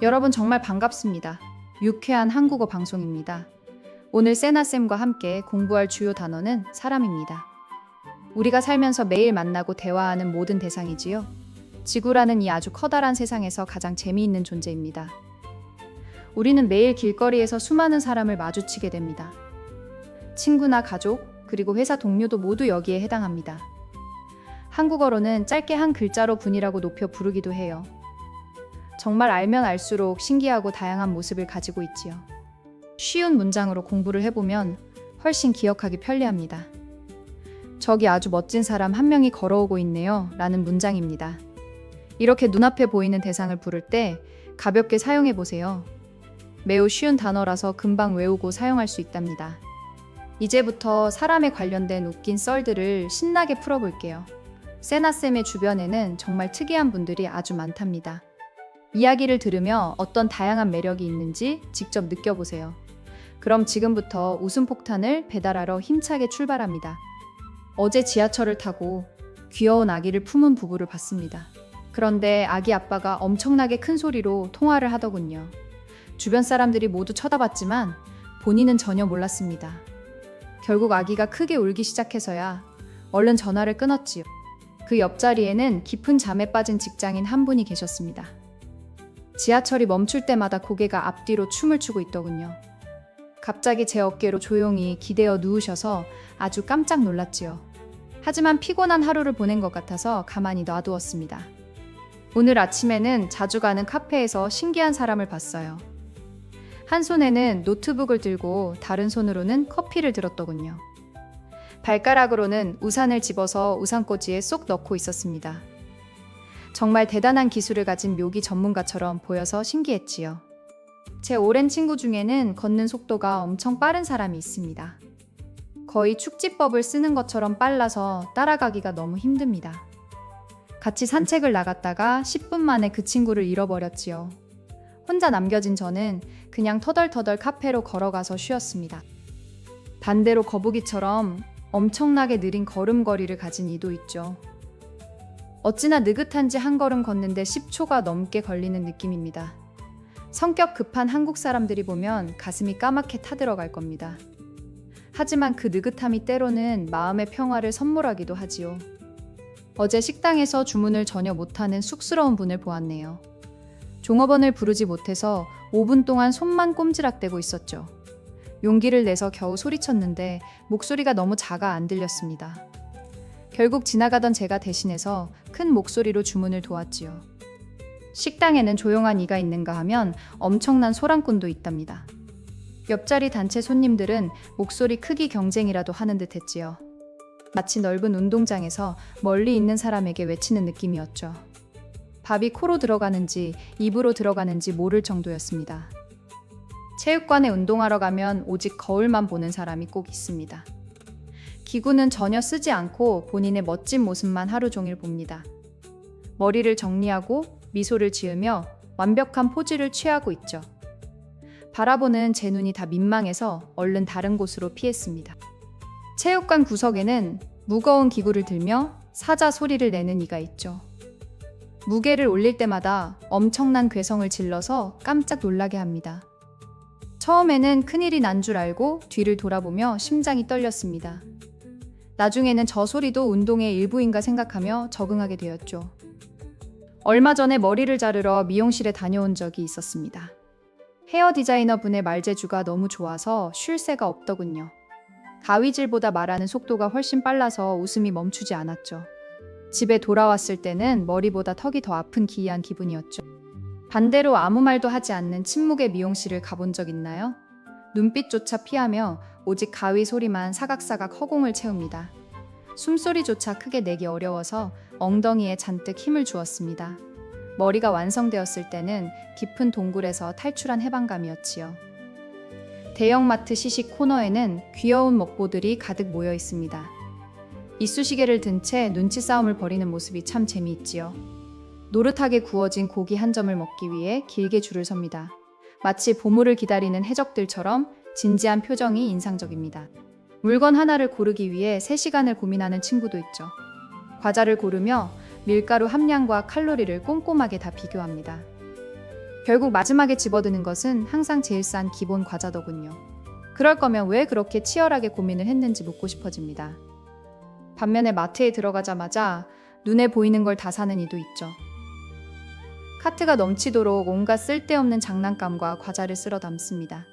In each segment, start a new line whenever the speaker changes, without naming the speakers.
여러분 정말 반갑습니다. 유쾌한 한국어 방송입니다. 오늘 세나쌤과 함께 공부할 주요 단어는 사람입니다. 우리가 살면서 매일 만나고 대화하는 모든 대상이지요. 지구라는 이 아주 커다란 세상에서 가장 재미있는 존재입니다. 우리는 매일 길거리에서 수많은 사람을 마주치게 됩니다. 친구나 가족, 그리고 회사 동료도 모두 여기에 해당합니다. 한국어로는 짧게 한 글자로 분이라고 높여 부르기도 해요. 정말 알면 알수록 신기하고 다양한 모습을 가지고 있지요. 쉬운 문장으로 공부를 해보면 훨씬 기억하기 편리합니다. 저기 아주 멋진 사람 한 명이 걸어오고 있네요 라는 문장입니다. 이렇게 눈앞에 보이는 대상을 부를 때 가볍게 사용해 보세요. 매우 쉬운 단어라서 금방 외우고 사용할 수 있답니다. 이제부터 사람에 관련된 웃긴 썰들을 신나게 풀어볼게요. 세나쌤의 주변에는 정말 특이한 분들이 아주 많답니다. 이야기를 들으며 어떤 다양한 매력이 있는지 직접 느껴보세요. 그럼 지금부터 웃음 폭탄을 배달하러 힘차게 출발합니다. 어제 지하철을 타고 귀여운 아기를 품은 부부를 봤습니다. 그런데 아기 아빠가 엄청나게 큰 소리로 통화를 하더군요. 주변 사람들이 모두 쳐다봤지만 본인은 전혀 몰랐습니다. 결국 아기가 크게 울기 시작해서야 얼른 전화를 끊었지요. 그 옆자리에는 깊은 잠에 빠진 직장인 한 분이 계셨습니다. 지하철이 멈출 때마다 고개가 앞뒤로 춤을 추고 있더군요. 갑자기 제 어깨로 조용히 기대어 누우셔서 아주 깜짝 놀랐지요. 하지만 피곤한 하루를 보낸 것 같아서 가만히 놔두었습니다. 오늘 아침에는 자주 가는 카페에서 신기한 사람을 봤어요. 한 손에는 노트북을 들고 다른 손으로는 커피를 들었더군요. 발가락으로는 우산을 집어서 우산꽂이에 쏙 넣고 있었습니다. 정말 대단한 기술을 가진 묘기 전문가처럼 보여서 신기했지요. 제 오랜 친구 중에는 걷는 속도가 엄청 빠른 사람이 있습니다. 거의 축지법을 쓰는 것처럼 빨라서 따라가기가 너무 힘듭니다. 같이 산책을 나갔다가 10분 만에 그 친구를 잃어버렸지요. 혼자 남겨진 저는 그냥 터덜터덜 카페로 걸어가서 쉬었습니다. 반대로 거북이처럼 엄청나게 느린 걸음걸이를 가진 이도 있죠. 어찌나 느긋한지 한 걸음 걷는데 10초가 넘게 걸리는 느낌입니다. 성격 급한 한국 사람들이 보면 가슴이 까맣게 타들어갈 겁니다. 하지만 그 느긋함이 때로는 마음의 평화를 선물하기도 하지요. 어제 식당에서 주문을 전혀 못하는 쑥스러운 분을 보았네요. 종업원을 부르지 못해서 5분 동안 손만 꼼지락대고 있었죠. 용기를 내서 겨우 소리쳤는데 목소리가 너무 작아 안 들렸습니다. 결국 지나가던 제가 대신해서 큰 목소리로 주문을 도왔지요. 식당에는 조용한 이가 있는가 하면 엄청난 소란꾼도 있답니다. 옆자리 단체 손님들은 목소리 크기 경쟁이라도 하는 듯 했지요. 마치 넓은 운동장에서 멀리 있는 사람에게 외치는 느낌이었죠. 밥이 코로 들어가는지 입으로 들어가는지 모를 정도였습니다. 체육관에 운동하러 가면 오직 거울만 보는 사람이 꼭 있습니다. 기구는 전혀 쓰지 않고 본인의 멋진 모습만 하루 종일 봅니다. 머리를 정리하고 미소를 지으며 완벽한 포즈를 취하고 있죠. 바라보는 제 눈이 다 민망해서 얼른 다른 곳으로 피했습니다. 체육관 구석에는 무거운 기구를 들며 사자 소리를 내는 이가 있죠. 무게를 올릴 때마다 엄청난 괴성을 질러서 깜짝 놀라게 합니다. 처음에는 큰일이 난 줄 알고 뒤를 돌아보며 심장이 떨렸습니다. 나중에는 저 소리도 운동의 일부인가 생각하며 적응하게 되었죠. 얼마 전에 머리를 자르러 미용실에 다녀온 적이 있었습니다. 헤어 디자이너 분의 말재주가 너무 좋아서 쉴 새가 없더군요. 가위질보다 말하는 속도가 훨씬 빨라서 웃음이 멈추지 않았죠. 집에 돌아왔을 때는 머리보다 턱이 더 아픈 기이한 기분이었죠. 반대로 아무 말도 하지 않는 침묵의 미용실을 가본 적 있나요? 눈빛조차 피하며 오직 가위 소리만 사각사각 허공을 채웁니다. 숨소리조차 크게 내기 어려워서 엉덩이에 잔뜩 힘을 주었습니다. 머리가 완성되었을 때는 깊은 동굴에서 탈출한 해방감이었지요. 대형마트 시식 코너에는 귀여운 먹보들이 가득 모여 있습니다. 이쑤시개를 든 채 눈치 싸움을 벌이는 모습이 참 재미있지요. 노릇하게 구워진 고기 한 점을 먹기 위해 길게 줄을 섭니다. 마치 보물을 기다리는 해적들처럼 진지한 표정이 인상적입니다. 물건 하나를 고르기 위해 3시간을 고민하는 친구도 있죠. 과자를 고르며 밀가루 함량과 칼로리를 꼼꼼하게 다 비교합니다. 결국 마지막에 집어드는 것은 항상 제일 싼 기본 과자더군요. 그럴 거면 왜 그렇게 치열하게 고민을 했는지 묻고 싶어집니다. 반면에 마트에 들어가자마자 눈에 보이는 걸 다 사는 이도 있죠. 카트가 넘치도록 온갖 쓸데없는 장난감과 과자를 쓸어 담습니다.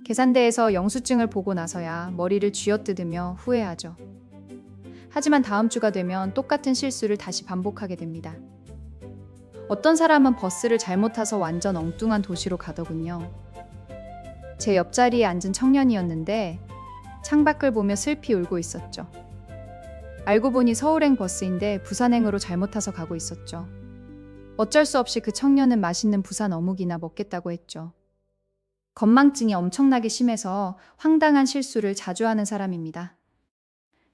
계산대에서 영수증을 보고 나서야 머리를 쥐어뜯으며 후회하죠. 하지만 다음 주가 되면 똑같은 실수를 다시 반복하게 됩니다. 어떤 사람은 버스를 잘못 타서 완전 엉뚱한 도시로 가더군요. 제 옆자리에 앉은 청년이었는데 창밖을 보며 슬피 울고 있었죠. 알고 보니 서울행 버스인데 부산행으로 잘못 타서 가고 있었죠. 어쩔 수 없이 그 청년은 맛있는 부산 어묵이나 먹겠다고 했죠. 건망증이 엄청나게 심해서 황당한 실수를 자주 하는 사람입니다.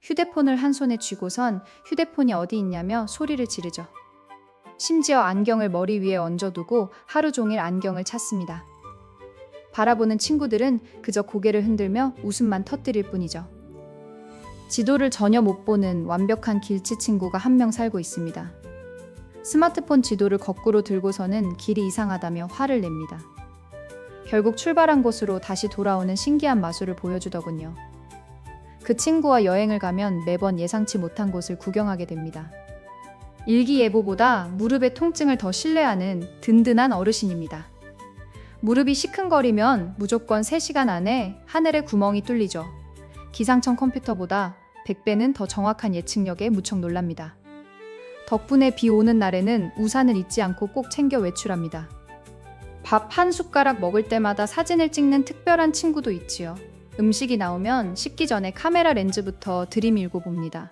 휴대폰을 한 손에 쥐고선 휴대폰이 어디 있냐며 소리를 지르죠. 심지어 안경을 머리 위에 얹어두고 하루 종일 안경을 찾습니다. 바라보는 친구들은 그저 고개를 흔들며 웃음만 터뜨릴 뿐이죠. 지도를 전혀 못 보는 완벽한 길치 친구가 한 명 살고 있습니다. 스마트폰 지도를 거꾸로 들고서는 길이 이상하다며 화를 냅니다. 결국 출발한 곳으로 다시 돌아오는 신기한 마술을 보여주더군요. 그 친구와 여행을 가면 매번 예상치 못한 곳을 구경하게 됩니다. 일기예보보다 무릎의 통증을 더 신뢰하는 든든한 어르신입니다. 무릎이 시큰거리면 무조건 3시간 안에 하늘에 구멍이 뚫리죠. 기상청 컴퓨터보다 100배는 더 정확한 예측력에 무척 놀랍니다. 덕분에 비 오는 날에는 우산을 잊지 않고 꼭 챙겨 외출합니다. 밥 한 숟가락 먹을 때마다 사진을 찍는 특별한 친구도 있지요. 음식이 나오면 식기 전에 카메라 렌즈부터 들이밀고 봅니다.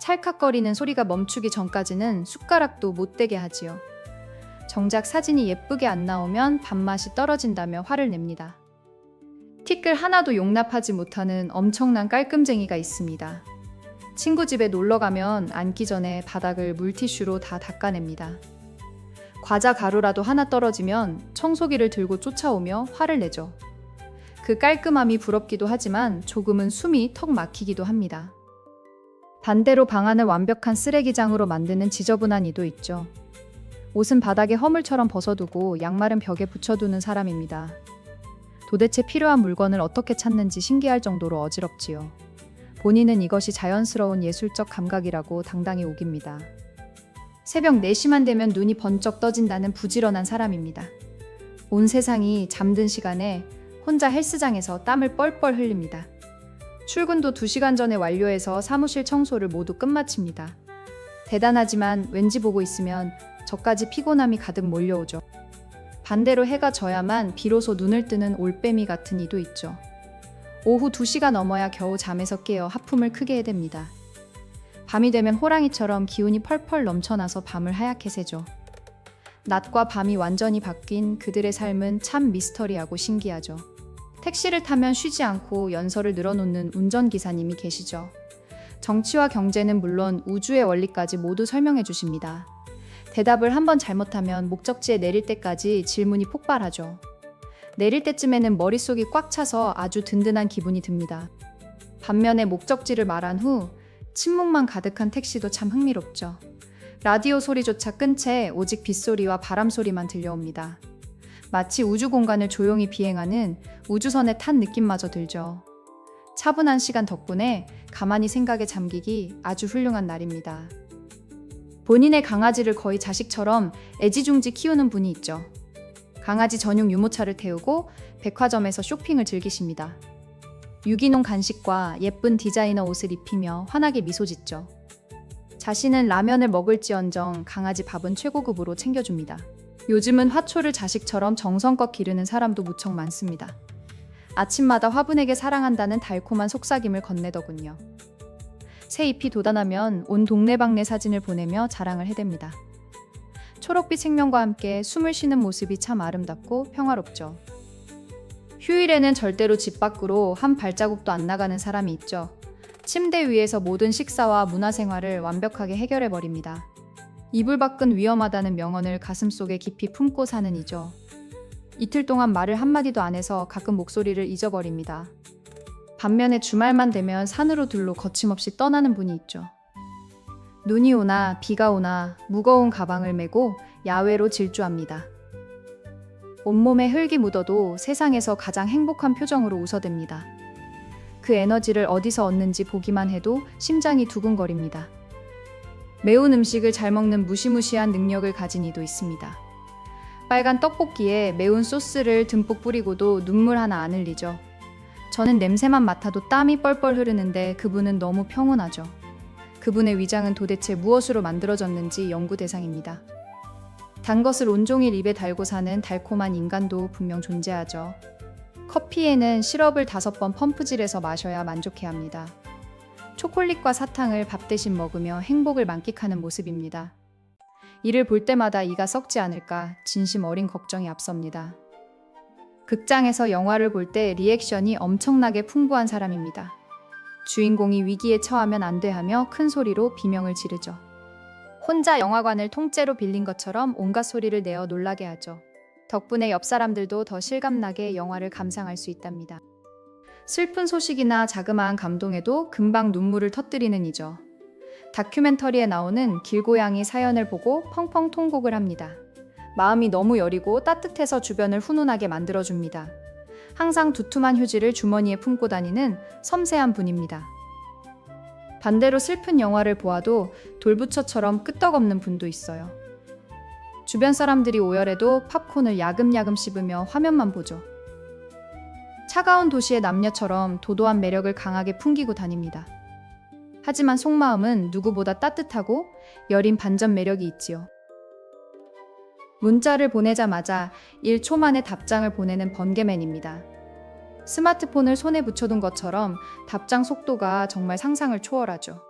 찰칵거리는 소리가 멈추기 전까지는 숟가락도 못 대게 하지요. 정작 사진이 예쁘게 안 나오면 밥맛이 떨어진다며 화를 냅니다. 티끌 하나도 용납하지 못하는 엄청난 깔끔쟁이가 있습니다. 친구 집에 놀러 가면 앉기 전에 바닥을 물티슈로 다 닦아냅니다. 과자 가루라도 하나 떨어지면 청소기를 들고 쫓아오며 화를 내죠. 그 깔끔함이 부럽기도 하지만 조금은 숨이 턱 막히기도 합니다. 반대로 방안을 완벽한 쓰레기장으로 만드는 지저분한 이도 있죠. 옷은 바닥에 허물처럼 벗어두고 양말은 벽에 붙여두는 사람입니다. 도대체 필요한 물건을 어떻게 찾는지 신기할 정도로 어지럽지요. 본인은 이것이 자연스러운 예술적 감각이라고 당당히 우깁니다. 새벽 4시만 되면 눈이 번쩍 떠진다는 부지런한 사람입니다. 온 세상이 잠든 시간에 혼자 헬스장에서 땀을 뻘뻘 흘립니다. 출근도 2시간 전에 완료해서 사무실 청소를 모두 끝마칩니다. 대단하지만 왠지 보고 있으면 저까지 피곤함이 가득 몰려오죠. 반대로 해가 져야만 비로소 눈을 뜨는 올빼미 같은 이도 있죠. 오후 2시가 넘어야 겨우 잠에서 깨어 하품을 크게 해댑니다. 밤이 되면 호랑이처럼 기운이 펄펄 넘쳐나서 밤을 하얗게 새죠. 낮과 밤이 완전히 바뀐 그들의 삶은 참 미스터리하고 신기하죠. 택시를 타면 쉬지 않고 연설을 늘어놓는 운전기사님이 계시죠. 정치와 경제는 물론 우주의 원리까지 모두 설명해 주십니다. 대답을 한번 잘못하면 목적지에 내릴 때까지 질문이 폭발하죠. 내릴 때쯤에는 머릿속이 꽉 차서 아주 든든한 기분이 듭니다. 반면에 목적지를 말한 후 침묵만 가득한 택시도 참 흥미롭죠. 라디오 소리조차 끈 채 오직 빗소리와 바람 소리만 들려옵니다. 마치 우주 공간을 조용히 비행하는 우주선에 탄 느낌마저 들죠. 차분한 시간 덕분에 가만히 생각에 잠기기 아주 훌륭한 날입니다. 본인의 강아지를 거의 자식처럼 애지중지 키우는 분이 있죠. 강아지 전용 유모차를 태우고 백화점에서 쇼핑을 즐기십니다. 유기농 간식과 예쁜 디자이너 옷을 입히며 환하게 미소 짓죠. 자신은 라면을 먹을지언정 강아지 밥은 최고급으로 챙겨줍니다. 요즘은 화초를 자식처럼 정성껏 기르는 사람도 무척 많습니다. 아침마다 화분에게 사랑한다는 달콤한 속삭임을 건네더군요. 새 잎이 돋아나면 온 동네방네 사진을 보내며 자랑을 해댑니다. 초록빛 생명과 함께 숨을 쉬는 모습이 참 아름답고 평화롭죠. 휴일에는 절대로 집 밖으로 한 발자국도 안 나가는 사람이 있죠. 침대 위에서 모든 식사와 문화생활을 완벽하게 해결해버립니다. 이불 밖은 위험하다는 명언을 가슴속에 깊이 품고 사는 이죠. 이틀 동안 말을 한마디도 안 해서 가끔 목소리를 잊어버립니다. 반면에 주말만 되면 산으로 둘로 거침없이 떠나는 분이 있죠. 눈이 오나 비가 오나 무거운 가방을 메고 야외로 질주합니다. 온몸에 흙이 묻어도 세상에서 가장 행복한 표정으로 웃어댑니다. 그 에너지를 어디서 얻는지 보기만 해도 심장이 두근거립니다. 매운 음식을 잘 먹는 무시무시한 능력을 가진 이도 있습니다. 빨간 떡볶이에 매운 소스를 듬뿍 뿌리고도 눈물 하나 안 흘리죠. 저는 냄새만 맡아도 땀이 뻘뻘 흐르는데 그분은 너무 평온하죠. 그분의 위장은 도대체 무엇으로 만들어졌는지 연구 대상입니다. 단 것을 온종일 입에 달고 사는 달콤한 인간도 분명 존재하죠. 커피에는 시럽을 5번 펌프질해서 마셔야 만족해야 합니다. 초콜릿과 사탕을 밥 대신 먹으며 행복을 만끽하는 모습입니다. 이를 볼 때마다 이가 썩지 않을까 진심 어린 걱정이 앞섭니다. 극장에서 영화를 볼 때 리액션이 엄청나게 풍부한 사람입니다. 주인공이 위기에 처하면 안 돼 하며 큰 소리로 비명을 지르죠. 혼자 영화관을 통째로 빌린 것처럼 온갖 소리를 내어 놀라게 하죠. 덕분에 옆 사람들도 더 실감나게 영화를 감상할 수 있답니다. 슬픈 소식이나 자그마한 감동에도 금방 눈물을 터뜨리는 이죠. 다큐멘터리에 나오는 길고양이 사연을 보고 펑펑 통곡을 합니다. 마음이 너무 여리고 따뜻해서 주변을 훈훈하게 만들어줍니다. 항상 두툼한 휴지를 주머니에 품고 다니는 섬세한 분입니다. 반대로 슬픈 영화를 보아도 돌부처처럼 끄떡없는 분도 있어요. 주변 사람들이 오열해도 팝콘을 야금야금 씹으며 화면만 보죠. 차가운 도시의 남녀처럼 도도한 매력을 강하게 풍기고 다닙니다. 하지만 속마음은 누구보다 따뜻하고 여린 반전 매력이 있지요. 문자를 보내자마자 1초 만에 답장을 보내는 번개맨입니다. 스마트폰을 손에 붙여둔 것처럼 답장 속도가 정말 상상을 초월하죠.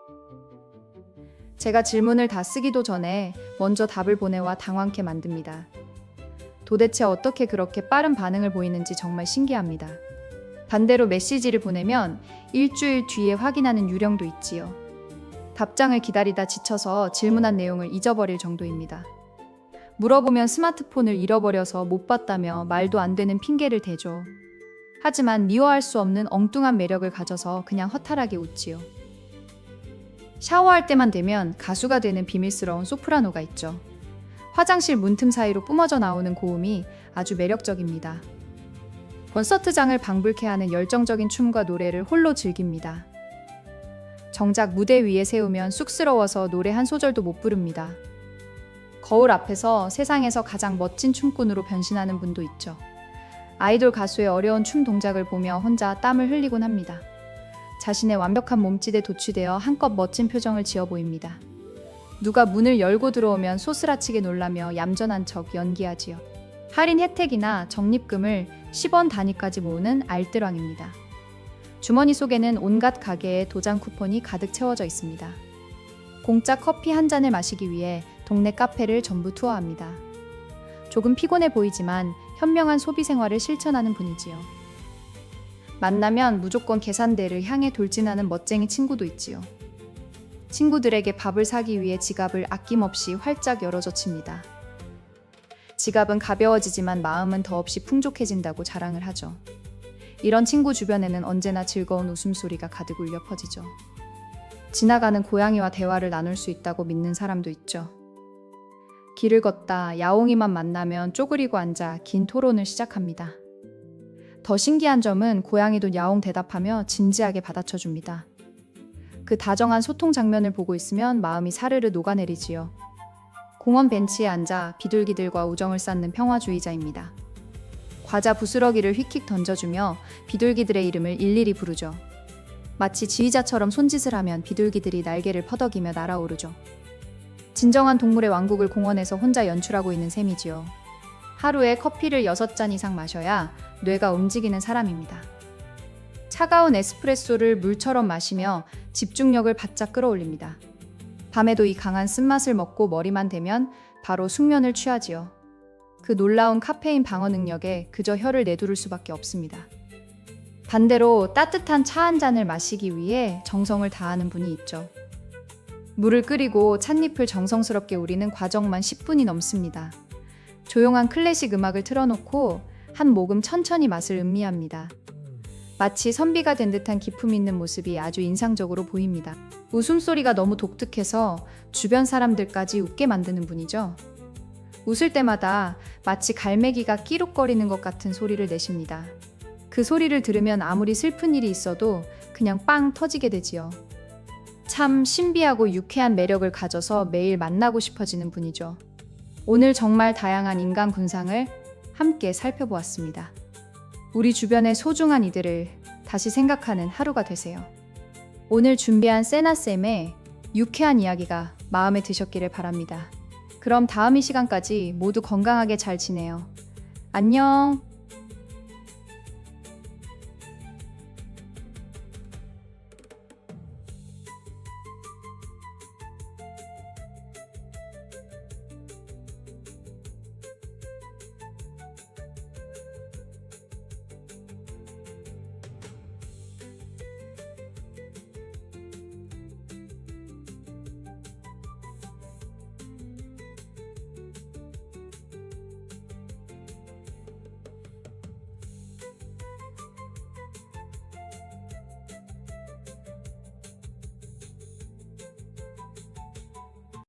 제가 질문을 다 쓰기도 전에 먼저 답을 보내와 당황케 만듭니다. 도대체 어떻게 그렇게 빠른 반응을 보이는지 정말 신기합니다. 반대로 메시지를 보내면 일주일 뒤에 확인하는 유령도 있지요. 답장을 기다리다 지쳐서 질문한 내용을 잊어버릴 정도입니다. 물어보면 스마트폰을 잃어버려서 못 봤다며 말도 안 되는 핑계를 대죠. 하지만 미워할 수 없는 엉뚱한 매력을 가져서 그냥 허탈하게 웃지요. 샤워할 때만 되면 가수가 되는 비밀스러운 소프라노가 있죠. 화장실 문틈 사이로 뿜어져 나오는 고음이 아주 매력적입니다. 콘서트장을 방불케 하는 열정적인 춤과 노래를 홀로 즐깁니다. 정작 무대 위에 세우면 쑥스러워서 노래 한 소절도 못 부릅니다. 거울 앞에서 세상에서 가장 멋진 춤꾼으로 변신하는 분도 있죠. 아이돌 가수의 어려운 춤 동작을 보며 혼자 땀을 흘리곤 합니다. 자신의 완벽한 몸짓에 도취되어 한껏 멋진 표정을 지어 보입니다. 누가 문을 열고 들어오면 소스라치게 놀라며 얌전한 척 연기하지요. 할인 혜택이나 적립금을 10원 단위까지 모으는 알뜰왕입니다. 주머니 속에는 온갖 가게의 도장 쿠폰이 가득 채워져 있습니다. 공짜 커피 한 잔을 마시기 위해 동네 카페를 전부 투어합니다. 조금 피곤해 보이지만 현명한 소비 생활을 실천하는 분이지요. 만나면 무조건 계산대를 향해 돌진하는 멋쟁이 친구도 있지요. 친구들에게 밥을 사기 위해 지갑을 아낌없이 활짝 열어젖힙니다. 지갑은 가벼워지지만 마음은 더없이 풍족해진다고 자랑을 하죠. 이런 친구 주변에는 언제나 즐거운 웃음소리가 가득 울려 퍼지죠. 지나가는 고양이와 대화를 나눌 수 있다고 믿는 사람도 있죠. 길을 걷다 야옹이만 만나면 쪼그리고 앉아 긴 토론을 시작합니다. 더 신기한 점은 고양이도 야옹 대답하며 진지하게 받아쳐줍니다. 그 다정한 소통 장면을 보고 있으면 마음이 사르르 녹아내리지요. 공원 벤치에 앉아 비둘기들과 우정을 쌓는 평화주의자입니다. 과자 부스러기를 휙휙 던져주며 비둘기들의 이름을 일일이 부르죠. 마치 지휘자처럼 손짓을 하면 비둘기들이 날개를 퍼덕이며 날아오르죠. 진정한 동물의 왕국을 공원에서 혼자 연출하고 있는 셈이지요. 하루에 커피를 6잔 이상 마셔야 뇌가 움직이는 사람입니다. 차가운 에스프레소를 물처럼 마시며 집중력을 바짝 끌어올립니다. 밤에도 이 강한 쓴맛을 먹고 머리만 대면 바로 숙면을 취하지요. 그 놀라운 카페인 방어 능력에 그저 혀를 내두를 수밖에 없습니다. 반대로 따뜻한 차 한 잔을 마시기 위해 정성을 다하는 분이 있죠. 물을 끓이고 찻잎을 정성스럽게 우리는 과정만 10분이 넘습니다. 조용한 클래식 음악을 틀어놓고 한 모금 천천히 맛을 음미합니다. 마치 선비가 된 듯한 기품 있는 모습이 아주 인상적으로 보입니다. 웃음소리가 너무 독특해서 주변 사람들까지 웃게 만드는 분이죠. 웃을 때마다 마치 갈매기가 끼룩거리는 것 같은 소리를 내십니다. 그 소리를 들으면 아무리 슬픈 일이 있어도 그냥 빵 터지게 되지요. 참 신비하고 유쾌한 매력을 가져서 매일 만나고 싶어지는 분이죠. 오늘 정말 다양한 인간 군상을 함께 살펴보았습니다. 우리 주변의 소중한 이들을 다시 생각하는 하루가 되세요. 오늘 준비한 세나쌤의 유쾌한 이야기가 마음에 드셨기를 바랍니다. 그럼 다음 이 시간까지 모두 건강하게 잘 지내요. 안녕!